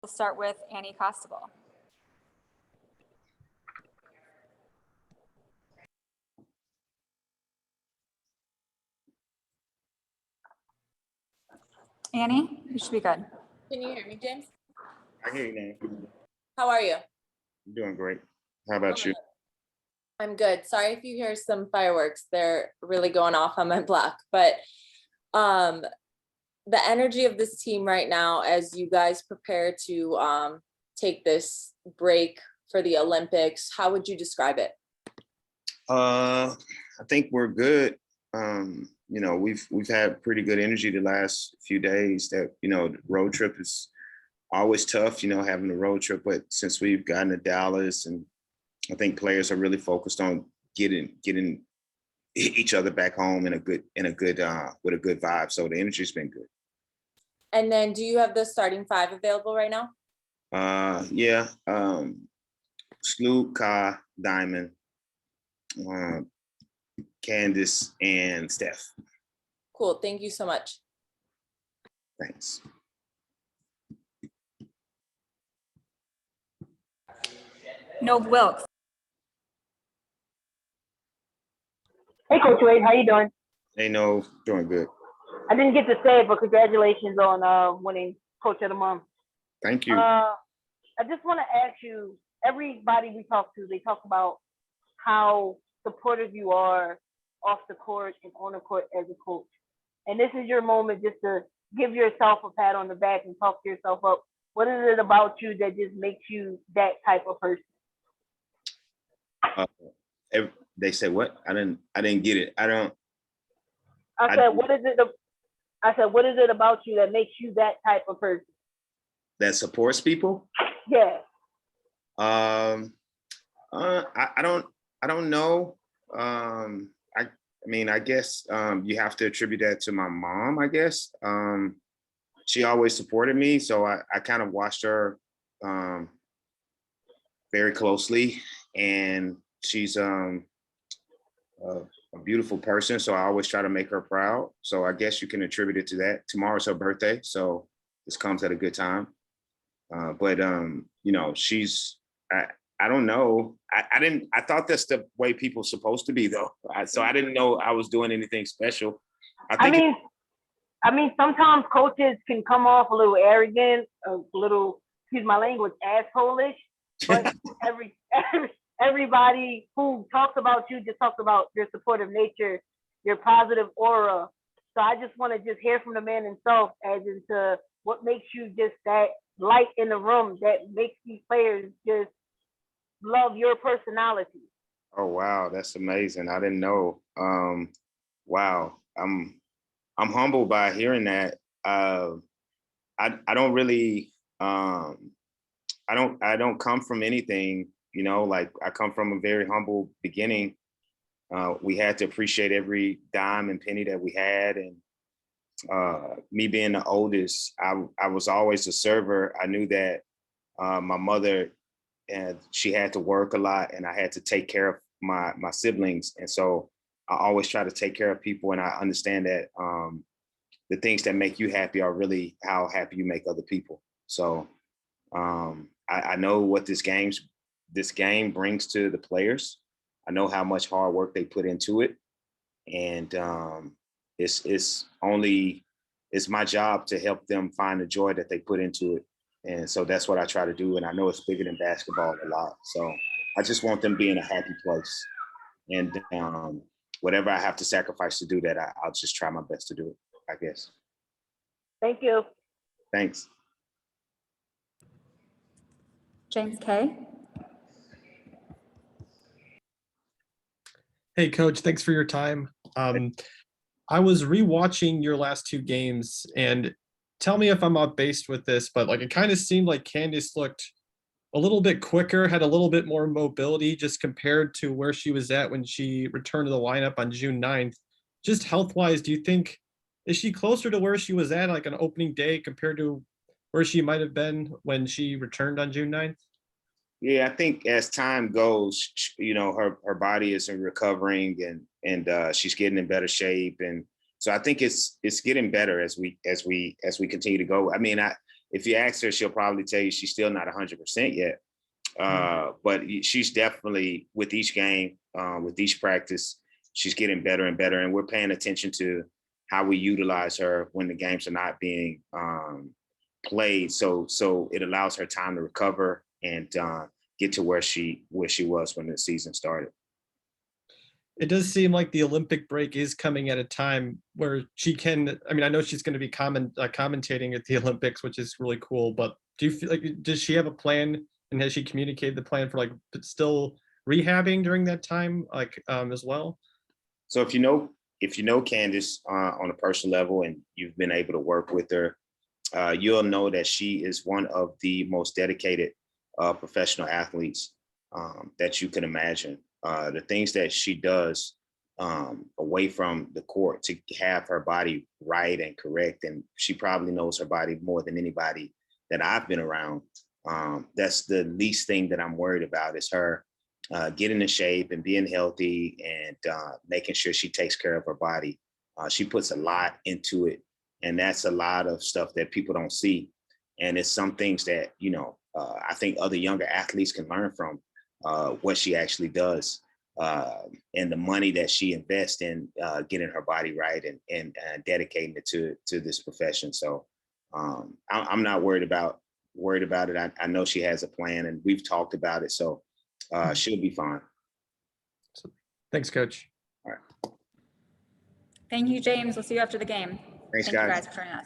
We'll start with Annie Costable. Annie, you should be good. Can you hear me, James? I hear you now. How are you? I'm doing great. How about you? I'm good. Sorry if you hear some fireworks. They're really going off on my block. But the energy of this team right now, as you guys prepare to take this break for the Olympics, how would you describe it? I think we're good. You know, we've had pretty good energy the last few days. That, you know, the road trip is always tough, you know, having a road trip, but since we've gotten to Dallas, and I think players are really focused on getting each other back home with a good vibe. So the energy's been good. And then do you have the starting five available right now? Yeah. Sloop, Ka, Diamond, Candace, and Steph. Cool. Thank you so much. Thanks. Nob Wilkes. Hey, Coach Wade, how you doing? Hey, no, doing good. I didn't get to say it, but congratulations on winning Coach of the Month. Thank you. I just want to ask you, everybody we talk to, they talk about how supportive you are off the court and on the court as a coach. And this is your moment just to give yourself a pat on the back and talk to yourself up. What is it about you that just makes you that type of person? They said what? I didn't get it. I said, what is it about you that makes you that type of person? That supports people? Yeah. I don't know. I mean, I guess you have to attribute that to my mom, I guess. She always supported me, so I kind of watched her very closely, and she's a beautiful person, so I always try to make her proud. So I guess you can attribute it to that. Tomorrow's her birthday, so this comes at a good time. But you know, I don't know. I thought that's the way people are supposed to be, though. So I didn't know I was doing anything special. I mean, sometimes coaches can come off a little arrogant, a little, excuse my language, asshole-ish. But everybody who talks about you just talks about your supportive nature, your positive aura. So I just want to just hear from the man himself as into what makes you just that light in the room that makes these players just love your personality. Oh wow, that's amazing. I didn't know. Wow, I'm humbled by hearing that. I don't really I don't come from anything, you know, like I come from a very humble beginning. We had to appreciate every dime and penny that we had, and me being the oldest, I was always a server. I knew that my mother, and she had to work a lot, and I had to take care of my siblings. And so I always try to take care of people. And I understand that the things that make you happy are really how happy you make other people. So I know what this game brings to the players. I know how much hard work they put into it. And it's my job to help them find the joy that they put into it. And so that's what I try to do. And I know it's bigger than basketball a lot. So I just want them to be in a happy place. And whatever I have to sacrifice to do that, I'll just try my best to do it, I guess. Thank you. Thanks. James K. Hey, Coach, thanks for your time. I was rewatching your last two games, and tell me if I'm off base with this, but like it kind of seemed like Candace looked a little bit quicker, had a little bit more mobility just compared to where she was at when she returned to the lineup on June 9th. Just health-wise, do you think, is she closer to where she was at like on opening day compared to where she might have been when she returned on June 9th? Yeah, I think as time goes, you know, her body is recovering, and she's getting in better shape, and so I think it's getting better as we continue to go. I mean, if you ask her, she'll probably tell you she's still not 100% yet. But she's definitely, with each game, with each practice, she's getting better and better. And we're paying attention to how we utilize her when the games are not being played. So it allows her time to recover and get to where she was when the season started. It does seem like the Olympic break is coming at a time where she can, I mean, I know she's going to be commentating at the Olympics, which is really cool, but do you feel like, does she have a plan, and has she communicated the plan for like still rehabbing during that time, like as well? So if you know Candace on a personal level and you've been able to work with her, you'll know that she is one of the most dedicated professional athletes that you can imagine. The things that she does away from the court to have her body right and correct, and she probably knows her body more than anybody that I've been around. That's the least thing that I'm worried about, is her getting in shape and being healthy and making sure she takes care of her body. She puts a lot into it, and that's a lot of stuff that people don't see. And it's some things that, I think other younger athletes can learn from what she actually does, and the money that she invests in getting her body right and dedicating it to this profession. So I'm not worried about it. I know she has a plan, and we've talked about it. So she'll be fine. Thanks, Coach. All right. Thank you, James. We'll see you after the game. Thanks, Thank you guys. guys for joining us.